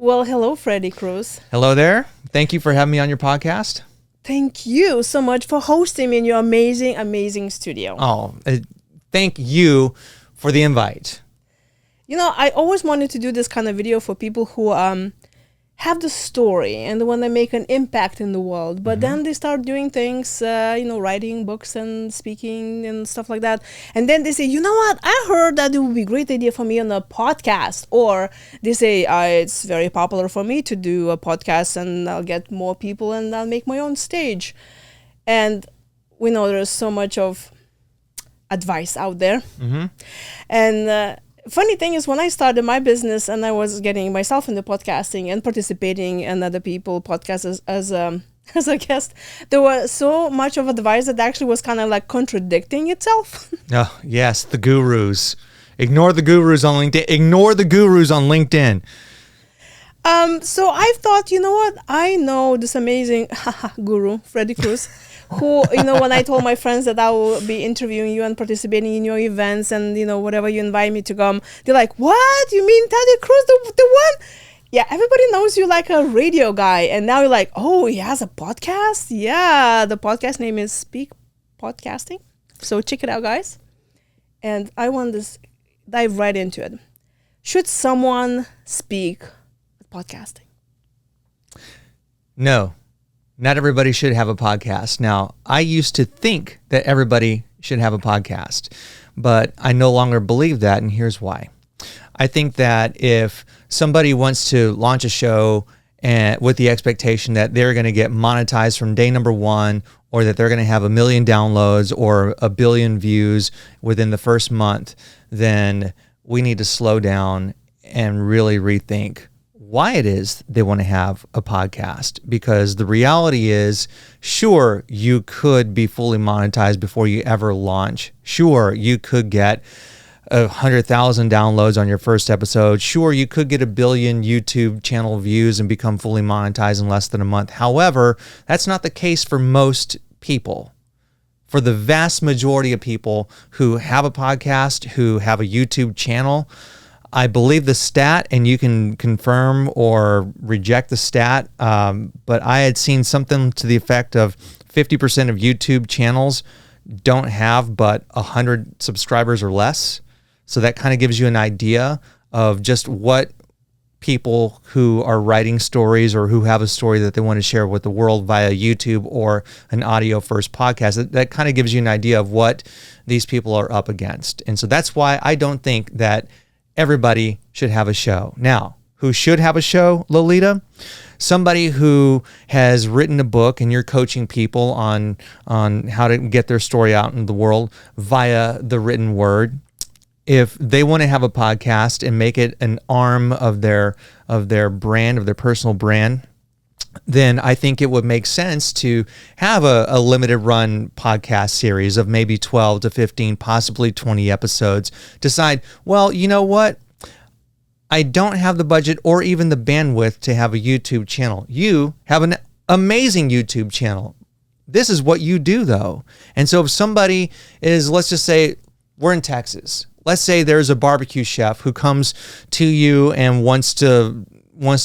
Well, hello, Freddy Cruz. Hello there. Thank you for having me on your podcast. Thank you so much for hosting me in your amazing, amazing studio. Oh, thank you for the invite. You know, I always wanted to do this kind of video for people who have the story and want to make an impact in the world, but then they start doing things, writing books and speaking and stuff like that. And then they say, you know what? I heard that it would be a great idea for me on a podcast. Or they say, it's very popular for me to do a podcast and I'll get more people and I'll make my own stage. And we know there's so much of advice out there. And funny thing is, when I started my business and I was getting myself into podcasting and participating in other people's podcasts as a guest, there was so much of advice that actually was kind of like contradicting itself. Oh, yes, the gurus. Ignore the gurus on LinkedIn. Ignore the gurus on LinkedIn. So I thought, you know what? I know this amazing guru, Freddy Cruz, who, when I told my friends that I will be interviewing you and participating in your events and, whatever you invite me to come, they're like, what? You mean Freddy Cruz, the one? Yeah, everybody knows you like a radio guy. And now you're like, oh, he has a podcast? Yeah, the podcast name is Speke Podcasting. So check it out, guys. And I want to dive right into it. Should someone speak podcasting? No, not everybody should have a podcast. Now, I used to think that everybody should have a podcast, but I no longer believe that, and here's why. I think that if somebody wants to launch a show and with the expectation that they're going to get monetized from day number one, or that they're going to have 1 million downloads or 1 billion views within the first month, then we need to slow down and really rethink why it is they want to have a podcast. Because the reality is, sure, you could be fully monetized before you ever launch. Sure, you could get 100,000 downloads on your first episode. Sure, you could get 1 billion YouTube channel views and become fully monetized in less than a month. However, that's not the case for most people. For the vast majority of people who have a podcast, who have a YouTube channel, I believe the stat, and you can confirm or reject the stat, but I had seen something to the effect of 50% of YouTube channels don't have but 100 subscribers or less. So that kind of gives you an idea of just what people who are writing stories or who have a story that they want to share with the world via YouTube or an audio first podcast. That kind of gives you an idea of what these people are up against. And so that's why I don't think that everybody should have a show. Now, who should have a show, Lolita? Somebody who has written a book and you're coaching people on how to get their story out in the world via the written word. If they want to have a podcast and make it an arm of their brand, of their personal brand, then I think it would make sense to have a limited run podcast series of maybe 12 to 15, possibly 20 episodes. Decide, well, you know what? I don't have the budget or even the bandwidth to have a YouTube channel. You have an amazing YouTube channel. This is what you do, though. And so if somebody is, let's just say we're in Texas. Let's say there's a barbecue chef who comes to you and wants to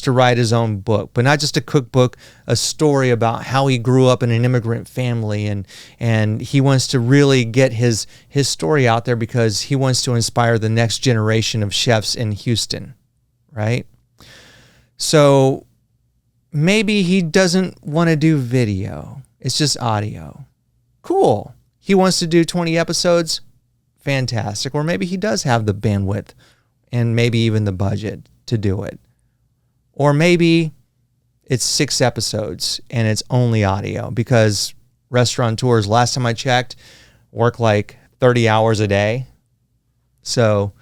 write his own book, but not just a cookbook, a story about how he grew up in an immigrant family, and he wants to really get his story out there because he wants to inspire the next generation of chefs in Houston, right? So maybe he doesn't want to do video. It's just audio. Cool. He wants to do 20 episodes. Fantastic. Or maybe he does have the bandwidth and maybe even the budget to do it. Or maybe it's 6 episodes and it's only audio, because restaurateurs, last time I checked, work like 30 hours a day. So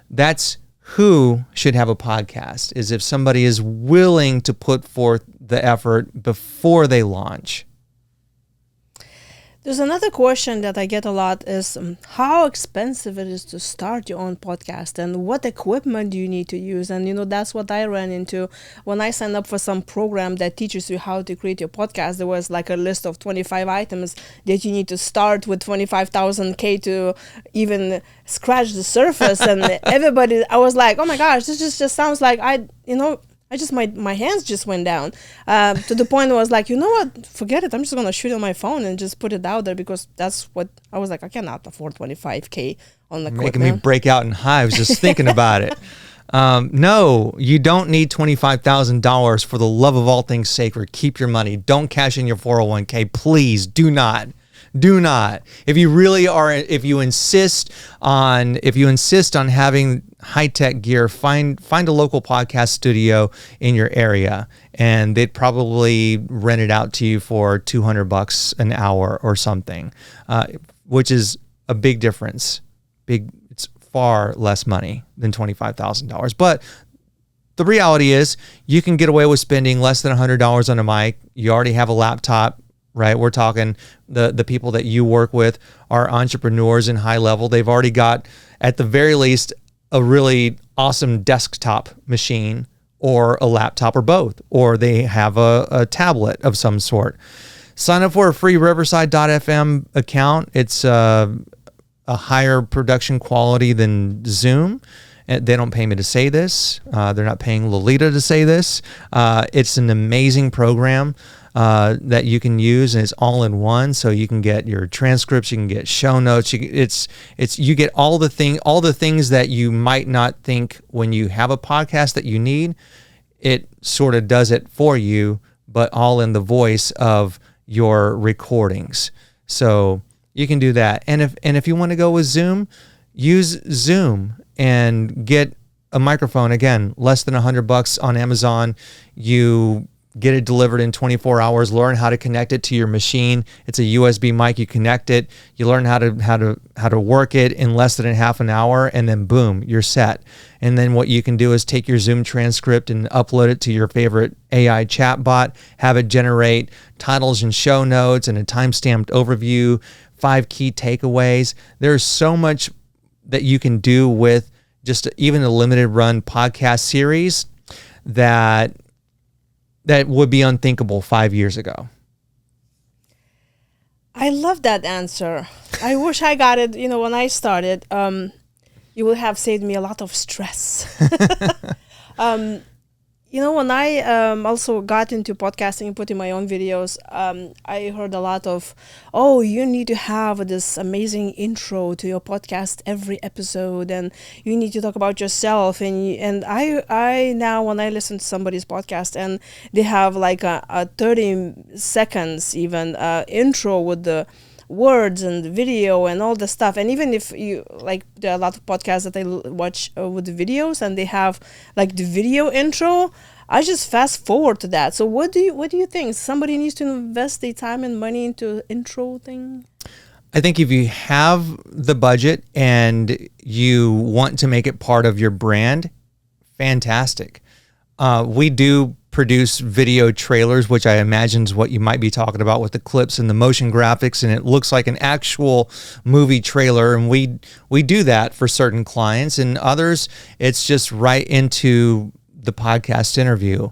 that's who should have a podcast, is if somebody is willing to put forth the effort before they launch. There's another question that I get a lot is how expensive it is to start your own podcast and what equipment do you need to use. And, that's what I ran into when I signed up for some program that teaches you how to create your podcast. There was like a list of 25 items that you need to start with 25,000 K to even scratch the surface. And everybody, I was like, oh my gosh, this just sounds like my hands just went down to the point where I was like, you know what, forget it. I'm just gonna shoot on my phone and just put it out there, because that's what I was like. I cannot afford $25K on the Making me break out in hives just thinking about it. No, you don't need $25,000. For the love of all things sacred, keep your money. Don't cash in your 401k. Please do not. Do not. If you really are, if you insist on having high-tech gear, find a local podcast studio in your area, and they'd probably rent it out to you for $200 an hour or something, which is a big difference. It's far less money than $25,000. But the reality is, you can get away with spending less than $100 on a mic. You already have a laptop. Right, we're talking the people that you work with are entrepreneurs in high level. They've already got, at the very least, a really awesome desktop machine or a laptop or both, or they have a tablet of some sort. Sign up for a free Riverside.fm account. It's a higher production quality than Zoom. They don't pay me to say this. They're not paying Lolita to say this. It's an amazing program that you can use, and it's all in one. So you can get your transcripts, you can get show notes. You get all the things that you might not think when you have a podcast that you need. It sort of does it for you, but all in the voice of your recordings. So you can do that. And if you want to go with Zoom, use Zoom and get a microphone. Again, less than $100 on Amazon. You get it delivered in 24 hours. Learn how to connect it to your machine. It's a USB mic. You connect it. You learn how to work it in less than half an hour, and then boom, you're set. And then what you can do is take your Zoom transcript and upload it to your favorite AI chatbot. Have it generate titles and show notes and a time-stamped overview. 5 key takeaways. There's so much that you can do with just even a limited run podcast series that would be unthinkable 5 years ago. I love that answer. I wish I got it, when I started. You would have saved me a lot of stress. When I also got into podcasting and putting my own videos, I heard a lot of, you need to have this amazing intro to your podcast every episode, and you need to talk about yourself. And I now, when I listen to somebody's podcast and they have like a 30 seconds even intro with the words and the video and all the stuff, and even if you like, there are a lot of podcasts that I watch with the videos and they have like the video intro, I just fast forward to that. So what do you think? Somebody needs to invest their time and money into intro thing? I think if you have the budget and you want to make it part of your brand, fantastic. We do produce video trailers, which I imagine is what you might be talking about with the clips and the motion graphics, and it looks like an actual movie trailer. And we do that for certain clients, and others, it's just right into the podcast interview.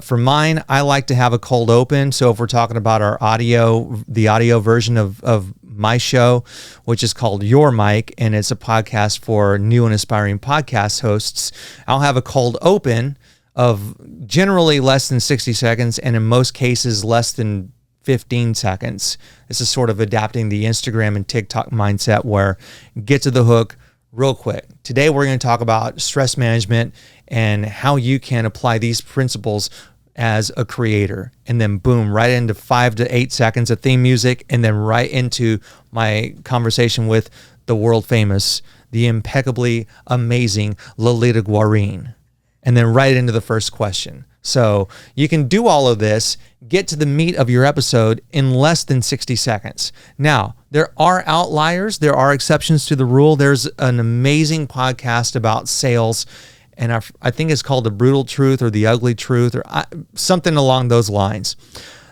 For mine, I like to have a cold open. So if we're talking about the audio version of my show, which is called Your Mic, and it's a podcast for new and aspiring podcast hosts, I'll have a cold open of generally less than 60 seconds, and in most cases less than 15 seconds. This is sort of adapting the Instagram and TikTok mindset, where get to the hook real quick. Today we're going to talk about stress management and how you can apply these principles as a creator. And then boom, right into 5 to 8 seconds of theme music, and then right into my conversation with the world famous, the impeccably amazing Lolita Guarin. And then right into the first question. So you can do all of this, get to the meat of your episode in less than 60 seconds. Now, there are outliers. There are exceptions to the rule. There's an amazing podcast about sales, and I think it's called The Brutal Truth or The Ugly Truth, or something along those lines.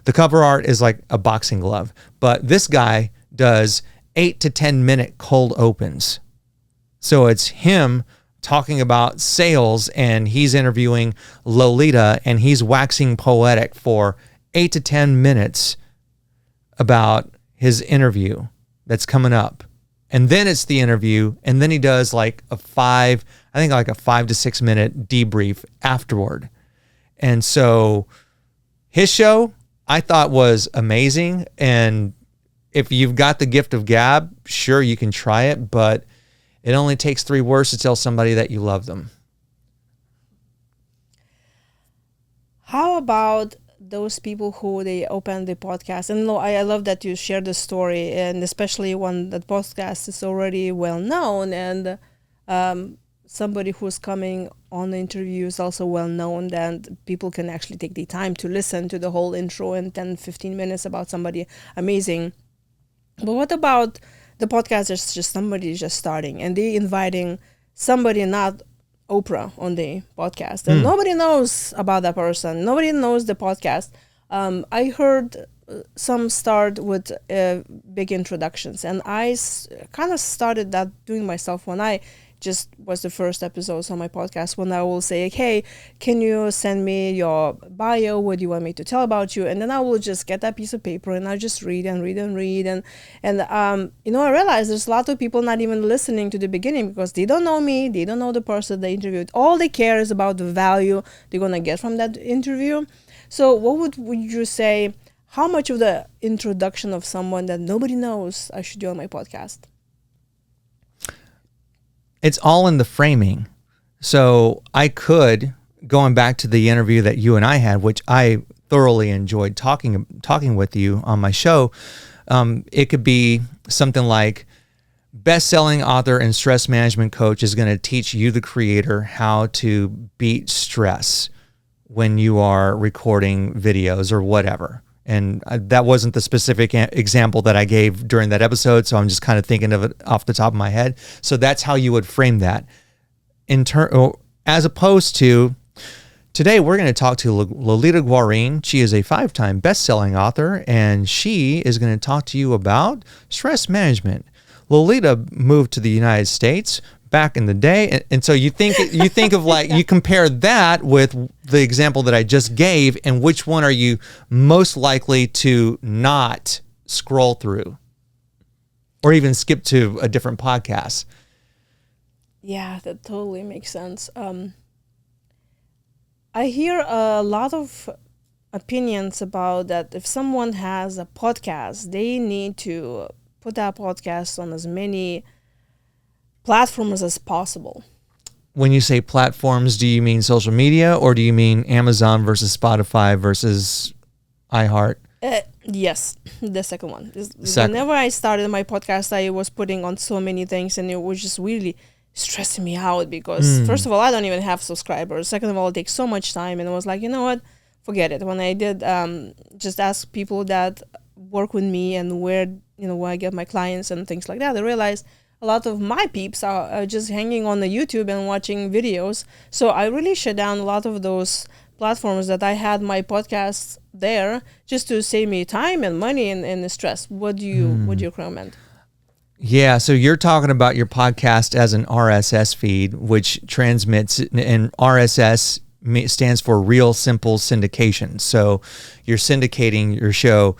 The cover art is like a boxing glove, but this guy does 8 to 10 minute cold opens. So it's him talking about sales, and he's interviewing Lolita, and he's waxing poetic for 8 to 10 minutes about his interview that's coming up. And then it's the interview, and then he does like a 5 to 6 minute debrief afterward. And so his show I thought was amazing. And if you've got the gift of gab, sure, you can try it, but it only takes 3 words to tell somebody that you love them. How about those people who they open the podcast? And no, I love that you share the story, and especially when that podcast is already well known, and somebody who's coming on the interview is also well known, and people can actually take the time to listen to the whole intro in 10-15 minutes about somebody amazing. But what about the podcast is just somebody just starting and they inviting somebody, not Oprah, on the podcast, and nobody knows about that person, nobody knows the podcast. I heard some start with big introductions, and I kind of started that doing myself when I just was the first episodes on my podcast, when I will say, hey, can you send me your bio? What do you want me to tell about you? And then I will just get that piece of paper and I just read and read and read. And I realized there's a lot of people not even listening to the beginning because they don't know me. They don't know the person they interviewed. All they care is about the value they're going to get from that interview. So what would you say, how much of the introduction of someone that nobody knows I should do on my podcast? It's all in the framing. So I could, going back to the interview that you and I had, which I thoroughly enjoyed talking with you on my show, it could be something like, best-selling author and stress management coach is going to teach you, the creator, how to beat stress when you are recording videos or whatever. And that wasn't the specific example that I gave during that episode, so I'm just kind of thinking of it off the top of my head. So that's how you would frame that. As opposed to, today we're going to talk to Lolita Guarin. She is a 5-time best-selling author, and she is going to talk to you about stress management. Lolita moved to the United States back in the day, and so you think of, like, you compare that with the example that I just gave, and which one are you most likely to not scroll through or even skip to a different podcast? Yeah, that totally makes sense. I hear a lot of opinions about that. If someone has a podcast, they need to put that podcast on as many platforms as possible. When you say platforms, do you mean social media, or do you mean Amazon versus Spotify versus iHeart? Yes, the second one. Whenever I started my podcast, I was putting on so many things, and it was just really stressing me out because, first of all, I don't even have subscribers. Second of all, it takes so much time, and I was like, you know what? Forget it. When I did just ask people that work with me and where I get my clients and things like that, I realized a lot of my peeps are just hanging on the YouTube and watching videos. So I really shut down a lot of those platforms that I had my podcasts there just to save me time and money and the stress. What do you recommend? Yeah, so you're talking about your podcast as an RSS feed, which transmits, and RSS stands for Real Simple Syndication. So you're syndicating your show.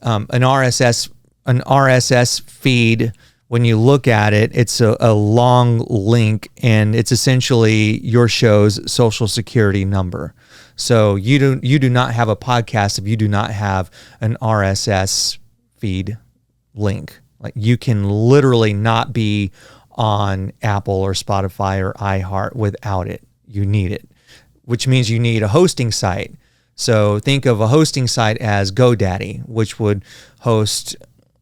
An RSS feed, when you look at it, it's a long link, and it's essentially your show's social security number. So you do not have a podcast if you do not have an RSS feed link. Like, you can literally not be on Apple or Spotify or iHeart without it. You need it, which means you need a hosting site. So think of a hosting site as GoDaddy, which would host,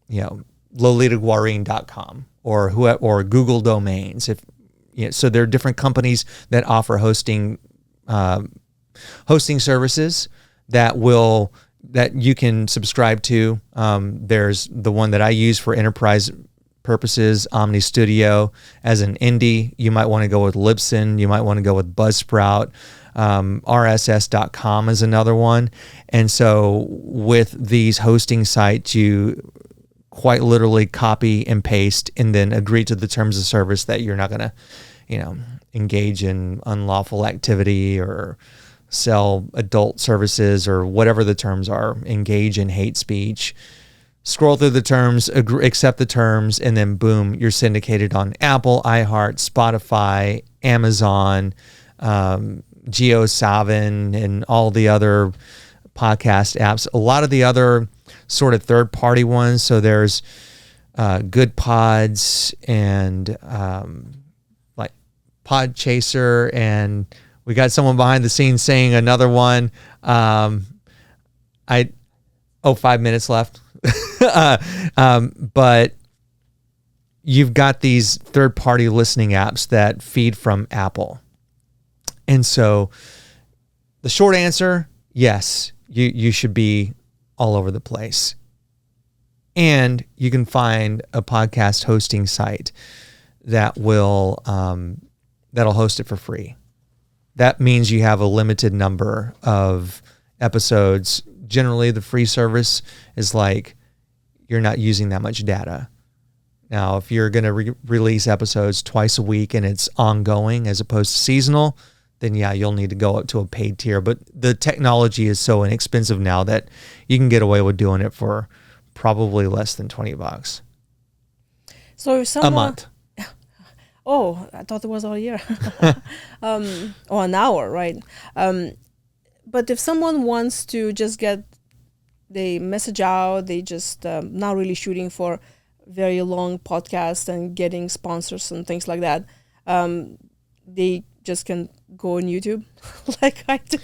lolitaguarin.com or Google Domains. So there are different companies that offer hosting services that you can subscribe to. There's the one that I use for enterprise purposes, Omni Studio. As an indie, you might want to go with Libsyn. You might want to go with Buzzsprout. RSS.com is another one. And so with these hosting sites, you quite literally copy and paste and then agree to the terms of service that you're not going to, engage in unlawful activity or sell adult services or whatever the terms are, engage in hate speech. Scroll through the terms, accept the terms, and then boom, you're syndicated on Apple, iHeart, Spotify, Amazon, GeoSavin and all the other podcast apps. A lot of the other sort of third-party ones. So there's Good Pods and like Podchaser, and we got someone behind the scenes saying another one. 5 minutes left. But you've got these third-party listening apps that feed from Apple. And so the short answer, yes, you should be all over the place. And you can find a podcast hosting site that will that'll host it for free. That means you have a limited number of episodes. Generally, the free service is like you're not using that much data. Now, if you're going to release episodes twice a week and it's ongoing as opposed to seasonal, then yeah, you'll need to go up to a paid tier. But the technology is so inexpensive now that you can get away with doing it for probably less than $20. So if someone, a month. Oh, I thought it was all year. Or an hour, right? But if someone wants to just get the message out, they just not really shooting for very long podcasts and getting sponsors and things like that, they just can go on YouTube like I did.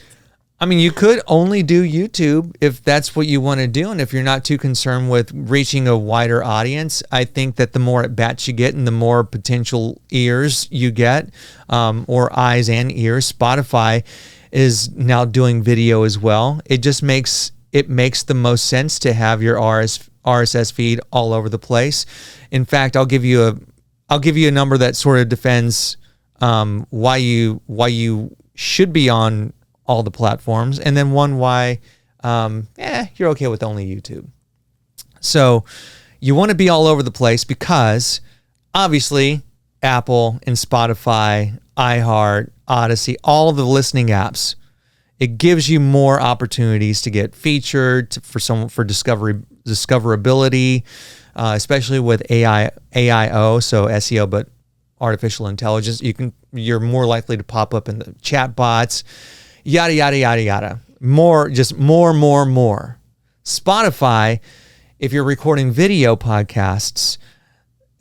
I mean, you could only do YouTube if that's what you want to do. And if you're not too concerned with reaching a wider audience, I think that the more at bats you get and the more potential ears you get, or eyes and ears, Spotify is now doing video as well. It just makes the most sense to have your RSS feed all over the place. In fact, I'll give you a number that sort of defends why you should be on all the platforms, and then one why you're okay with only YouTube. So you want to be all over the place because obviously Apple and Spotify, iHeart, Odyssey, all the listening apps, it gives you more opportunities to get featured for discoverability, especially with AIO, so SEO, but artificial intelligence. You're more likely to pop up in the chat bots. Yada, yada, yada, yada. More. Spotify, if you're recording video podcasts,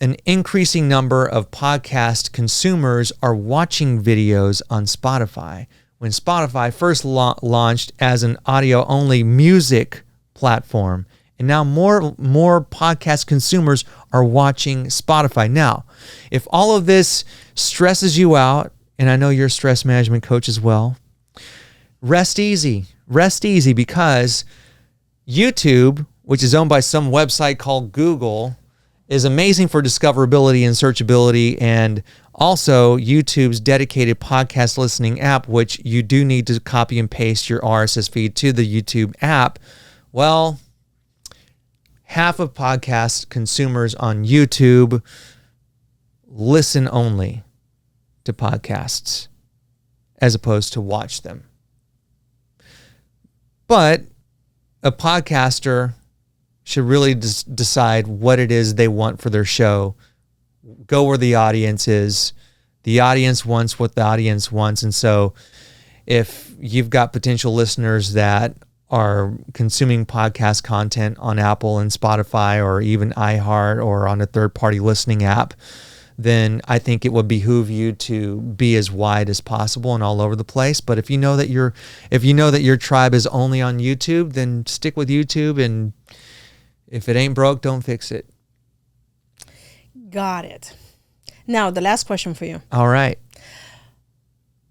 an increasing number of podcast consumers are watching videos on Spotify. When Spotify first launched as an audio-only music platform, and now more podcast consumers are watching Spotify. Now, if all of this stresses you out, and I know you're a stress management coach as well, rest easy because YouTube, which is owned by some website called Google, is amazing for discoverability and searchability, and also YouTube's dedicated podcast listening app, which you do need to copy and paste your RSS feed to the YouTube app. Well, half of podcast consumers on YouTube listen only to podcasts as opposed to watch them. But a podcaster should really decide what it is they want for their show. Go where the audience is. The audience wants what the audience wants. And so if you've got potential listeners that are consuming podcast content on Apple and Spotify or even iHeart or on a third-party listening app, then I think it would behoove you to be as wide as possible and all over the place. But if you know that your tribe is only on YouTube, then stick with YouTube, and if it ain't broke, don't fix it. Got it. Now, the last question for you. All right.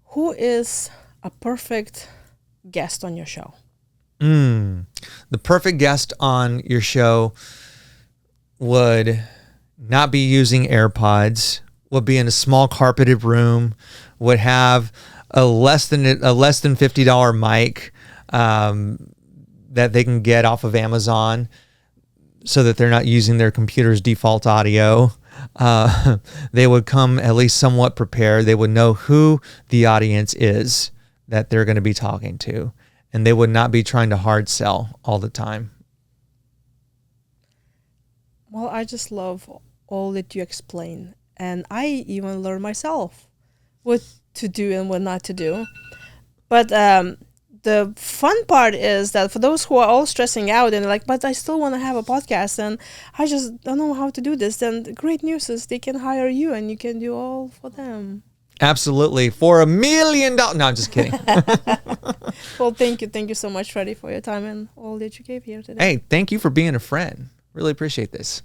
Who is a perfect guest on your show? The perfect guest on your show would not be using AirPods, would be in a small carpeted room, would have a less than $50 mic that they can get off of Amazon, so that they're not using their computer's default audio. They would come at least somewhat prepared. They would know who the audience is that they're going to be talking to, and they would not be trying to hard sell all the time. Well, I just love all that you explain, and I even learn myself what to do and what not to do. But the fun part is that for those who are all stressing out and like, but I still want to have a podcast and I just don't know how to do this, then the great news is they can hire you and you can do all for them. Absolutely. For $1 million. No, I'm just kidding. Well, thank you. Thank you so much, Freddy, for your time and all that you gave here today. Hey, thank you for being a friend. Really appreciate this.